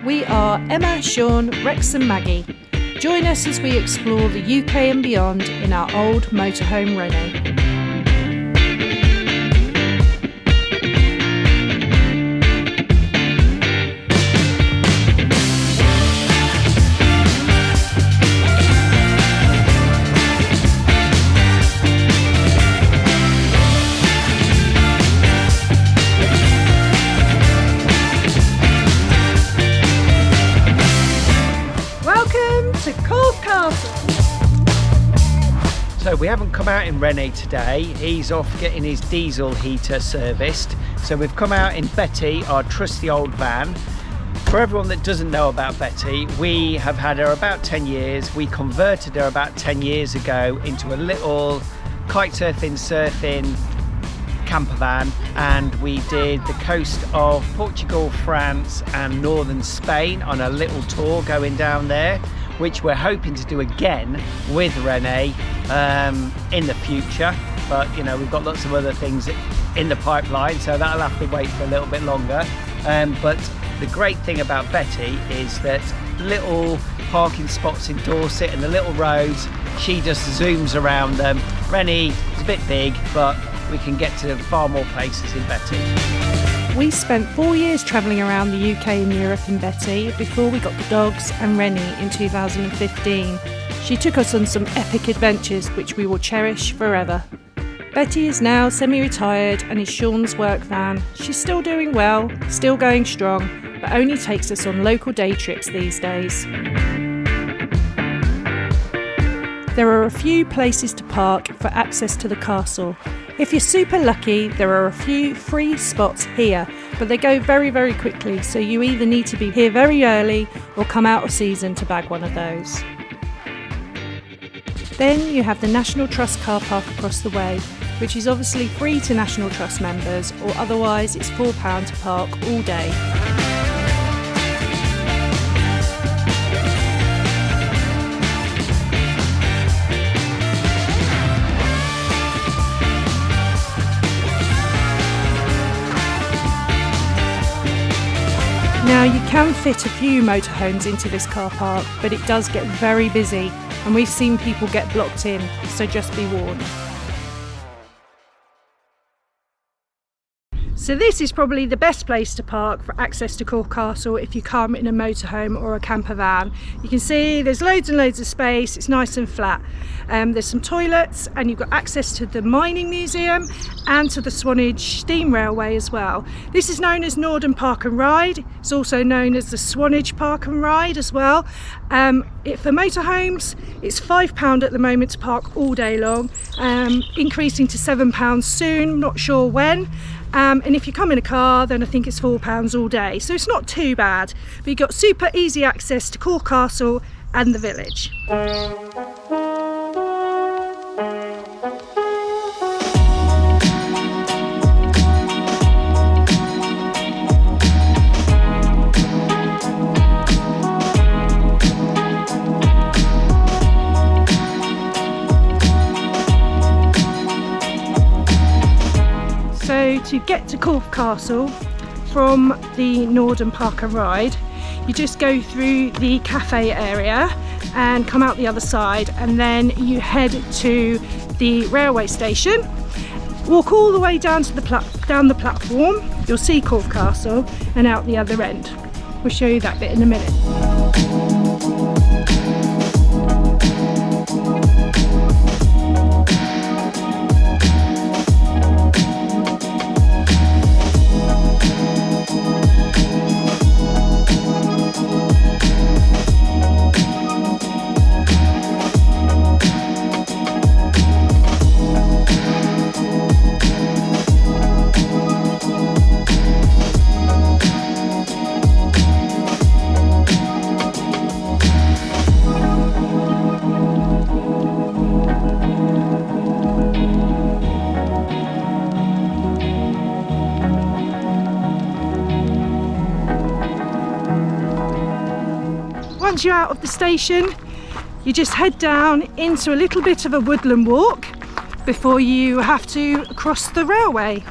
We are Emma, Sean, Rex and Maggie. Join us as we explore the UK and beyond in our old motorhome Renault. To Corfe Castle. So we haven't come out in René today. He's off getting his diesel heater serviced. So we've come out in Betty, our trusty old van. For everyone that doesn't know about Betty, we have had her about 10 years. We converted her about 10 years ago into a little kite surfing camper van, and we did the coast of Portugal, France and northern Spain on a little tour going down there, which we're hoping to do again with René in the future. But you know, we've got lots of other things in the pipeline, so that'll have to wait for a little bit longer. But the great thing about Betty is that little parking spots in Dorset and the little roads, she just zooms around them. René is a bit big, but we can get to far more places in Betty. We spent 4 years travelling around the UK and Europe in Betty before we got the dogs and René in 2015. She took us on some epic adventures which we will cherish forever. Betty is now semi-retired and is Sean's work van. She's still doing well, still going strong, but only takes us on local day trips these days. There are a few places to park for access to the castle. If you're super lucky, there are a few free spots here, but they go very, very quickly, so you either need to be here very early or come out of season to bag one of those. Then you have the National Trust car park across the way, which is obviously free to National Trust members, or otherwise it's £4 to park all day. Now you can fit a few motorhomes into this car park, but it does get very busy and we've seen people get blocked in, so just be warned. So this is probably the best place to park for access to Corfe Castle if you come in a motorhome or a camper van. You can see there's loads and loads of space, it's nice and flat. There's some toilets and you've got access to the mining museum and to the Swanage steam railway as well. This is known as Norden Park and Ride. It's also known as the Swanage Park and Ride as well. For motorhomes, it's £5 at the moment to park all day long, increasing to £7 soon, not sure when. And if you come in a car, then I think it's £4 all day, so it's not too bad. But you've got super easy access to Corfe Castle and the village. So to get to Corfe Castle from the Norden Park and Ride, you just go through the cafe area and come out the other side, and then you head to the railway station. Walk all the way down to down the platform. You'll see Corfe Castle and out the other end. We'll show you that bit in a minute. Once you're out of the station, you just head down into a little bit of a woodland walk before you have to cross the railway.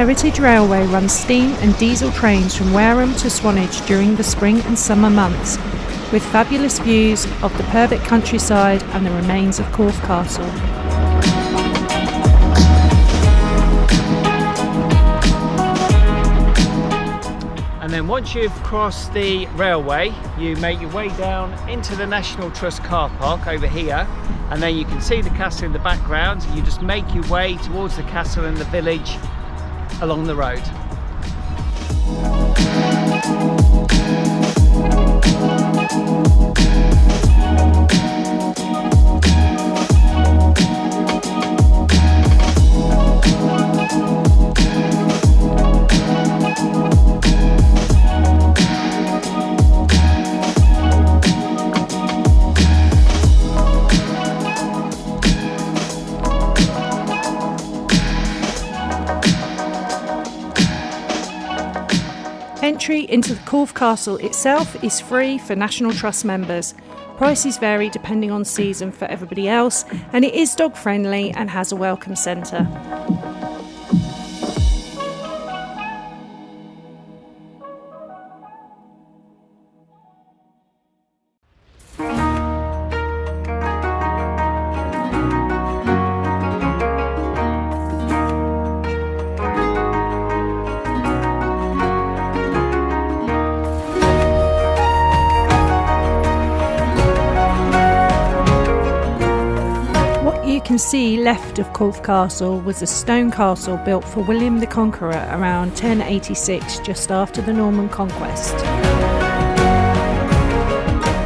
Heritage Railway runs steam and diesel trains from Wareham to Swanage during the spring and summer months, with fabulous views of the Purbeck countryside and the remains of Corfe Castle. And then once you've crossed the railway, you make your way down into the National Trust car park over here, and then you can see the castle in the background. You just make your way towards the castle and the village along the road. Entry into the Corfe Castle itself is free for National Trust members. Prices vary depending on season for everybody else, and it is dog friendly and has a welcome centre. You can see left of Corfe Castle was a stone castle built for William the Conqueror around 1086, just after the Norman conquest.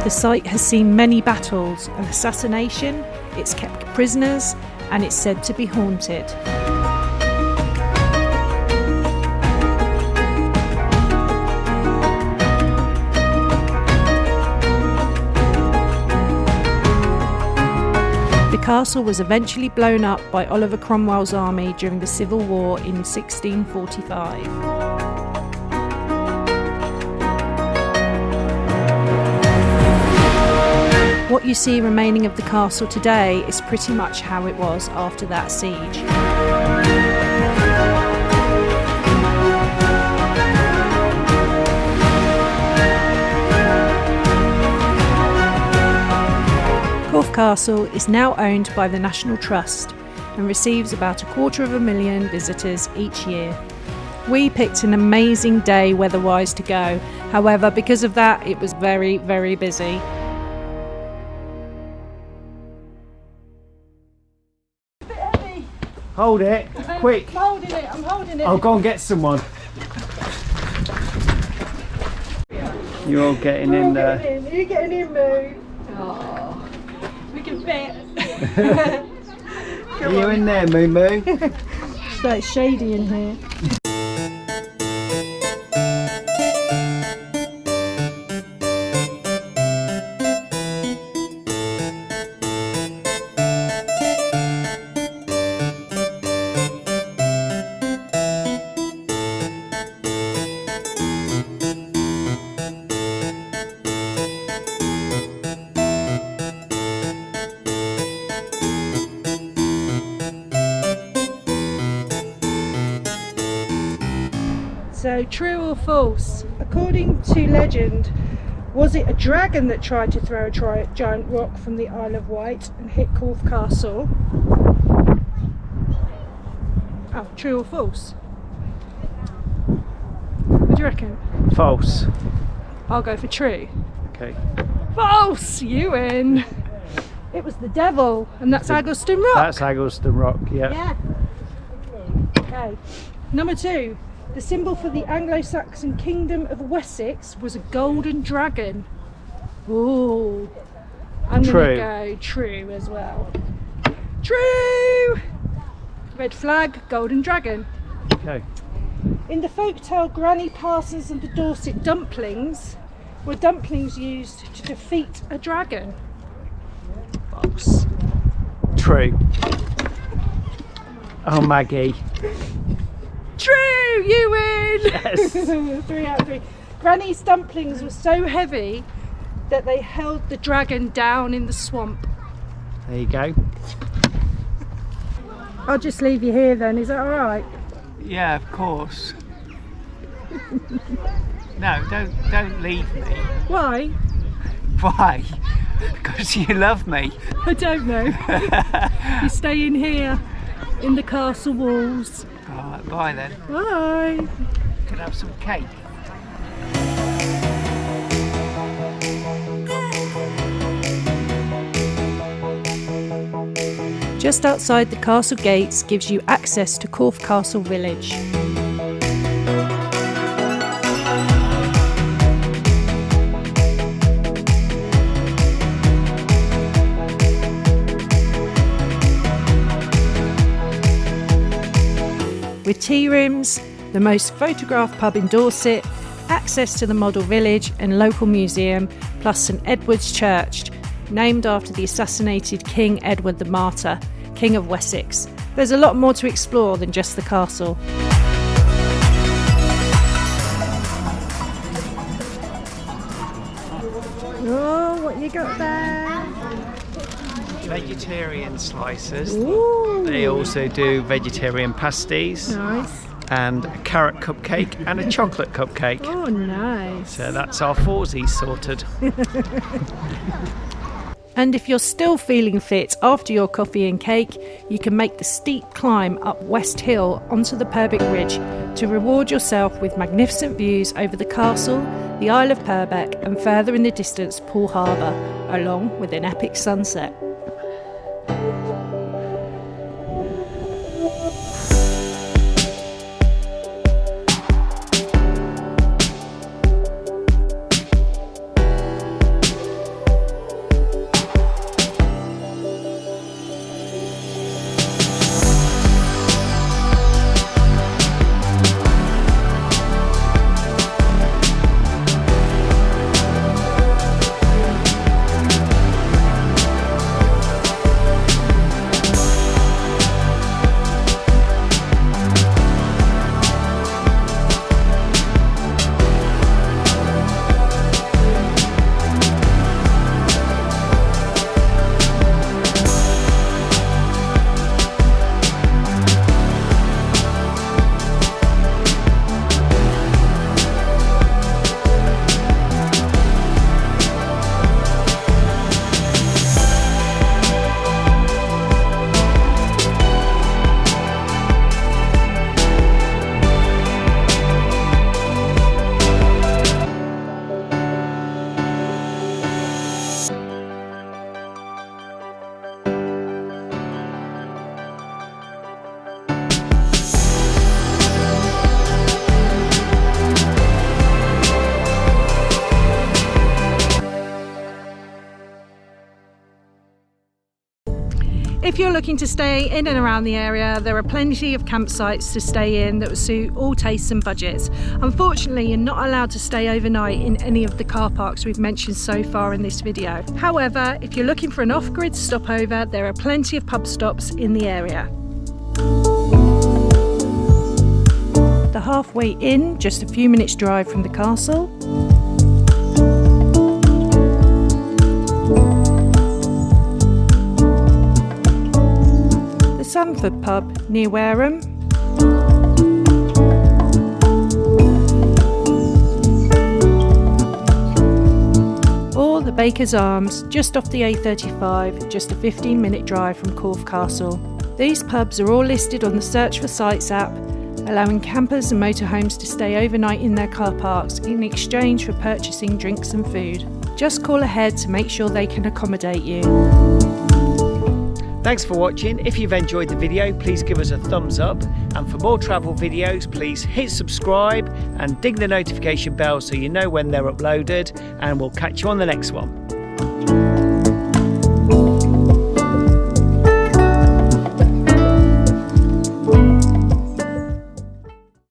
The site has seen many battles, an assassination, it's kept prisoners, and it's said to be haunted. The castle was eventually blown up by Oliver Cromwell's army during the Civil War in 1645. What you see remaining of the castle today is pretty much how it was after that siege. Corfe Castle is now owned by the National Trust and receives about 250,000 visitors each year. We picked an amazing day weather-wise to go, however, because of that it was very, very busy. It's a bit heavy. Hold it, quick. I'm holding it. I'll go and get someone. You're all getting in there. You're getting in, Moo. Oh. We can fit. Are you in there, Moo Moo? It's like shady in here. So, true or false? According to legend, was it a dragon that tried to throw a giant rock from the Isle of Wight and hit Corfe Castle? Oh, true or false? What do you reckon? False. I'll go for true. Okay. False! You win! It was the devil, and that's Aggleston Rock. That's Aggleston Rock, yeah. Yeah. Okay. Number 2. The symbol for the Anglo-Saxon Kingdom of Wessex was a golden dragon. Ooh. I'm going to go true as well. True! Red flag, golden dragon. Okay. In the folktale Granny Parsons and the Dorset dumplings, were dumplings used to defeat a dragon? False. True. Oh, Maggie. True! You win! Yes! 3 out of 3. Granny's dumplings were so heavy that they held the dragon down in the swamp. There you go. I'll just leave you here then, is that alright? Yeah, of course. No, don't leave me. Why? Why? Because you love me. I don't know. You're staying here in the castle walls. Alright, bye then. Bye. Can I have some cake? Just outside the castle gates gives you access to Corfe Castle village. With tea rooms, the most photographed pub in Dorset, access to the model village and local museum, plus St Edward's Church, named after the assassinated King Edward the Martyr, King of Wessex. There's a lot more to explore than just the castle. Oh, what you got there? Vegetarian slices. Ooh. They also do vegetarian pasties. Nice. And a carrot cupcake and a chocolate cupcake. Oh, nice. So that's our foursies sorted. And if you're still feeling fit after your coffee and cake, you can make the steep climb up West Hill onto the Purbeck Ridge to reward yourself with magnificent views over the castle, the Isle of Purbeck and further in the distance Poole Harbour, along with an epic sunset. If you're looking to stay in and around the area, there are plenty of campsites to stay in that will suit all tastes and budgets. Unfortunately, you're not allowed to stay overnight in any of the car parks we've mentioned so far in this video. However, if you're looking for an off-grid stopover, there are plenty of pub stops in the area. The Halfway Inn, just a few minutes drive from the castle. Sanford pub near Wareham, or the Baker's Arms just off the A35, just a 15-minute drive from Corfe Castle. These pubs are all listed on the Search for Sites app, allowing campers and motorhomes to stay overnight in their car parks in exchange for purchasing drinks and food. Just call ahead to make sure they can accommodate you. Thanks for watching. If you've enjoyed the video, please give us a thumbs up, and for more travel videos, please hit subscribe and ding the notification bell so you know when they're uploaded, and we'll catch you on the next one.